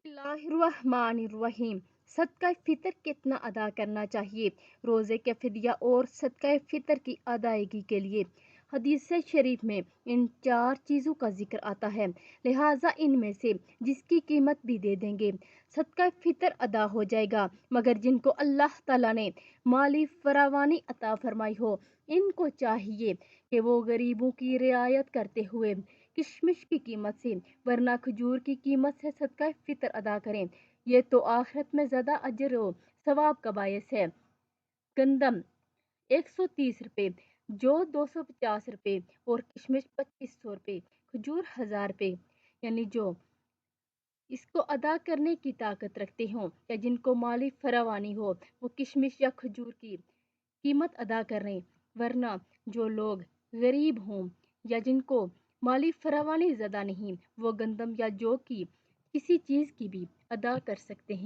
बिस्मिल्लाहिर्रहमानिर्रहीम। सदका फ़ितर कितना अदा करना चाहिए? रोज़े के फ़िदिया और सदका फ़ितर की अदायगी के लिए हदीस शरीफ में इन 4 चीज़ों का जिक्र आता है, लिहाजा इनमें से जिसकी कीमत भी दे देंगे सदका फ़ितर अदा हो जाएगा। मगर जिनको अल्लाह ताला ने माली फरावानी अता फरमाई हो, इनको चाहिए कि वो गरीबों की रियायत करते हुए किशमिश की कीमत से वरना खजूर की कीमत से सदका फ़ितर अदा करें। ये तो आखिरत में ज़्यादा अजर व सवाब का बायस है। गंदम 130 रुपये, जौ 250 रुपये और किशमिश 2500 रुपये, खजूर 1000 रुपये। यानी जो इसको अदा करने की ताकत रखते हों या जिनको माली फरावानी हो, वो किशमिश या खजूर की कीमत अदा करें। वरना जो लोग गरीब हों या जिनको माली फरावानी ज़्यादा नहीं, वो गंदम या जौ की किसी चीज़ की भी अदा कर सकते हैं।